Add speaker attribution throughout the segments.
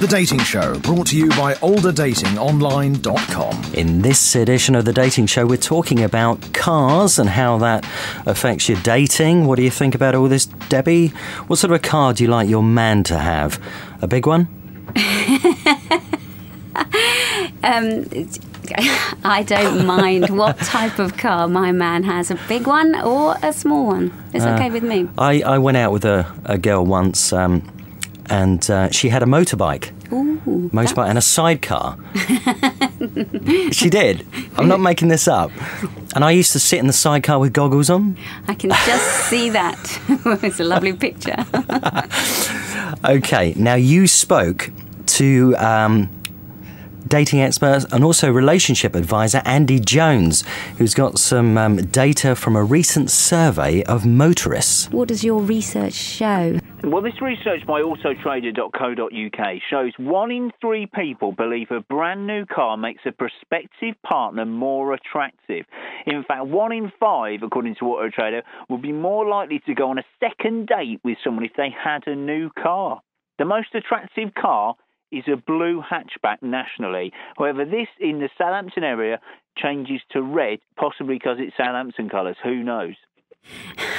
Speaker 1: The Dating Show, brought to you by olderdatingonline.com.
Speaker 2: In this edition of The Dating Show, we're talking about cars and how that affects your dating. What do you think about all this, Debbie? What sort of a car do you like your man to have? A big one?
Speaker 3: I don't mind what type of car my man has, a big one or a small one. It's okay with me.
Speaker 2: I went out with a girl once and she had a motorbike.
Speaker 3: Ooh,
Speaker 2: Motorbike and a sidecar. She did. I'm not making this up. And I used to sit in the sidecar with goggles on.
Speaker 3: I can just see that. It's a lovely picture.
Speaker 2: Okay, now you spoke to dating expert and also relationship advisor Andy Jones, who's got some data from a recent survey of motorists.
Speaker 3: What does your research show?
Speaker 4: Well, this research by autotrader.co.uk shows 1 in 3 people believe a brand new car makes a prospective partner more attractive. In fact, 1 in 5, according to Autotrader, would be more likely to go on a second date with someone if they had a new car. The most attractive car is a blue hatchback nationally. However, this in the Southampton area changes to red, possibly because it's Southampton colours. Who knows?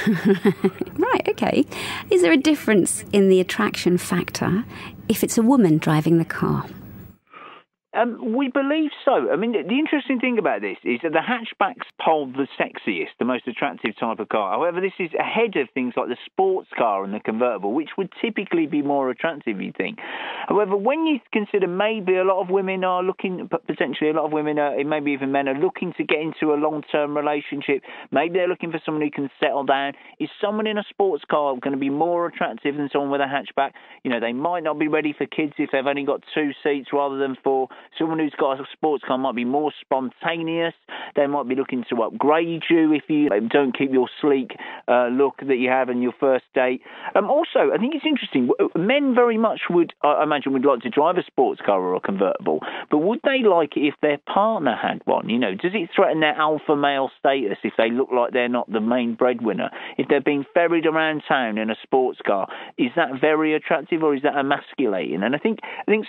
Speaker 3: Right, okay. Is there a difference in the attraction factor if it's a woman driving the car?
Speaker 4: We believe so. I mean, the interesting thing about this is that the hatchbacks poll the sexiest, the most attractive type of car. However, this is ahead of things like the sports car and the convertible, which would typically be more attractive, you'd think. However, when you consider maybe a lot of women are looking, potentially a lot of women, maybe even men, are looking to get into a long-term relationship, maybe they're looking for someone who can settle down, is someone in a sports car going to be more attractive than someone with a hatchback? You know, they might not be ready for kids if they've only got 2 seats rather than 4. Someone who's got a sports car might be more spontaneous. They might be looking to upgrade you if you don't keep your sleek look that you have in your first date. Also, I think it's interesting. Men very much would, I imagine, would like to drive a sports car or a convertible, but would they like it if their partner had one? You know, does it threaten their alpha male status if they look like they're not the main breadwinner? If they're being ferried around town in a sports car, is that very attractive or is that emasculating? And I think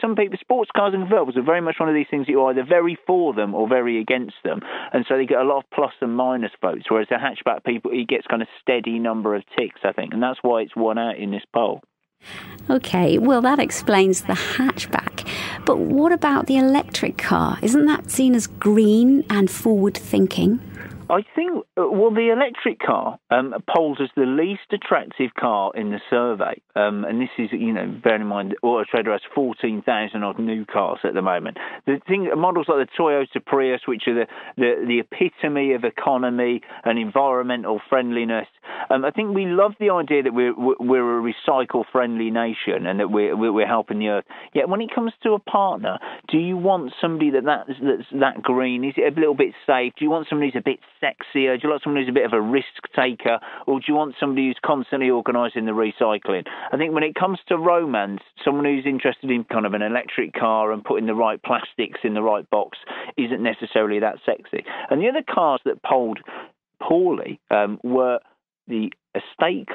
Speaker 4: some people, sports cars and convertibles are very much one of these things that you're either very for them or very against them, and so they get a lot of plus and minus votes, whereas the hatchback people, he gets kind of steady number of ticks, I think, and that's why it's won out in this poll.
Speaker 3: Okay, well, that explains the hatchback. But what about the electric car? Isn't that seen as green and forward-thinking?
Speaker 4: I think, well, the electric car polls as the least attractive car in the survey. And this is, you know, bearing in mind, Autotrader has 14,000 odd new cars at the moment. The thing, models like the Toyota Prius, which are the epitome of economy and environmental friendliness. I think we love the idea that we're a recycle-friendly nation and that we're helping the earth. Yet when it comes to a partner, do you want somebody that's that green? Is it a little bit safe? Do you want somebody who's a bit sexier? Do you like someone who's a bit of a risk taker? Or do you want somebody who's constantly organising the recycling? I think when it comes to romance, someone who's interested in kind of an electric car and putting the right plastics in the right box isn't necessarily that sexy. And the other cars that polled poorly were the estate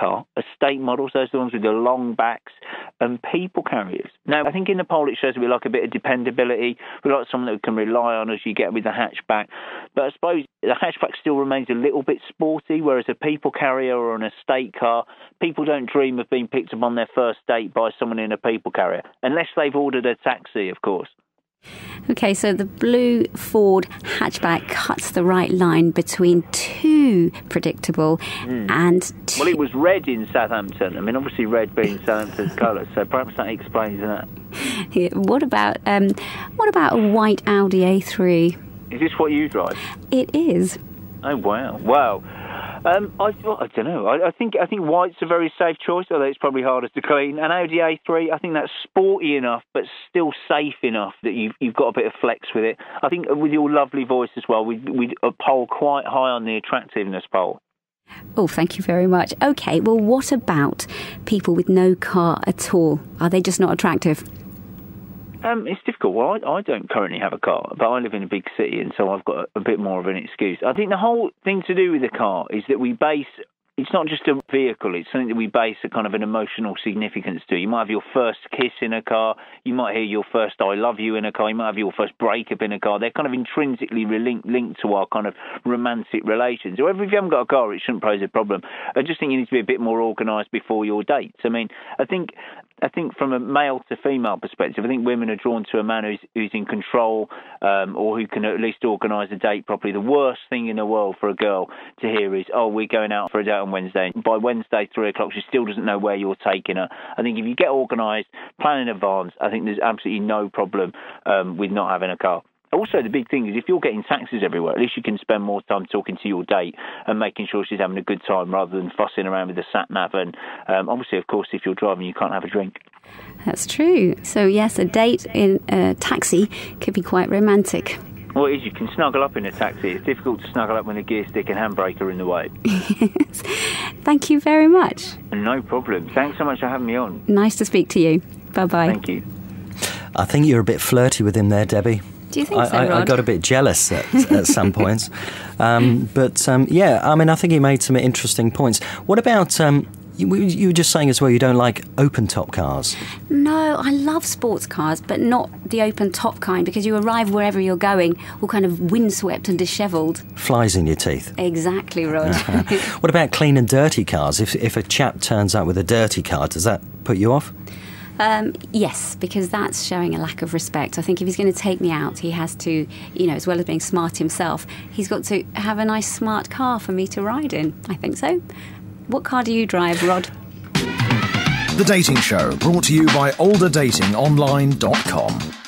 Speaker 4: models, those are the ones with the long backs, and people carriers. Now, I think in the poll it shows we like a bit of dependability. We like someone that we can rely on, as you get with the hatchback. But I suppose the hatchback still remains a little bit sporty, whereas a people carrier or an estate car, people don't dream of being picked up on their first date by someone in a people carrier, unless they've ordered a taxi, of course.
Speaker 3: Okay, so the blue Ford hatchback cuts the right line between too predictable and too...
Speaker 4: Well, it was red in Southampton. I mean, obviously red being Southampton's colour, so perhaps that explains that.
Speaker 3: Yeah, what about a white Audi A3?
Speaker 4: Is this what you drive?
Speaker 3: It is.
Speaker 4: Oh, wow. Wow. I don't know. I think white's a very safe choice, although it's probably harder to clean. An Audi A3, I think that's sporty enough, but still safe enough that you've got a bit of flex with it. I think with your lovely voice as well, we'd poll quite high on the attractiveness poll.
Speaker 3: Oh, thank you very much. Okay, well, what about people with no car at all? Are they just not attractive?
Speaker 4: It's difficult. Well, I don't currently have a car, but I live in a big city, and so I've got a bit more of an excuse. I think the whole thing to do with the car is that we base it's not just a vehicle, it's something that we base a kind of an emotional significance to. You might have your first kiss in a car, you might hear your first I love you in a car, you might have your first breakup in a car. They're kind of intrinsically linked to our kind of romantic relations. However, if you haven't got a car, it shouldn't pose a problem. I just think you need to be a bit more organised before your dates. I mean, I think from a male to female perspective, I think women are drawn to a man who's in control, or who can at least organise a date properly. The worst thing in the world for a girl to hear is, oh, we're going out for a date on Wednesday. By Wednesday, 3 o'clock, she still doesn't know where you're taking her. I think if you get organised, plan in advance, I think there's absolutely no problem with not having a car. Also, the big thing is if you're getting taxis everywhere, at least you can spend more time talking to your date and making sure she's having a good time rather than fussing around with the sat-nav. And obviously, of course, if you're driving, you can't have a drink.
Speaker 3: That's true. So, yes, a date in a taxi could be quite romantic.
Speaker 4: Well, it is. You can snuggle up in a taxi. It's difficult to snuggle up when the gear stick and handbrake are in the way.
Speaker 3: Yes. Thank you very much.
Speaker 4: No problem. Thanks so much for having me on.
Speaker 3: Nice to speak to you. Bye-bye.
Speaker 4: Thank you.
Speaker 2: I think you're a bit flirty with him there, Debbie.
Speaker 3: Do you think so, Rod?
Speaker 2: I got a bit jealous at some points. Yeah, I mean, I think he made some interesting points. What about, you were just saying as well, you don't like open-top cars?
Speaker 3: No, I love sports cars, but not the open-top kind, because you arrive wherever you're going all kind of windswept and dishevelled.
Speaker 2: Flies in your teeth.
Speaker 3: Exactly, Rod.
Speaker 2: What about clean and dirty cars? If a chap turns up with a dirty car, does that put you off?
Speaker 3: Yes, because that's showing a lack of respect. I think if he's going to take me out, he has to, as well as being smart himself, he's got to have a nice smart car for me to ride in. I think so. What car do you drive, Rod?
Speaker 1: The Dating Show, brought to you by olderdatingonline.com.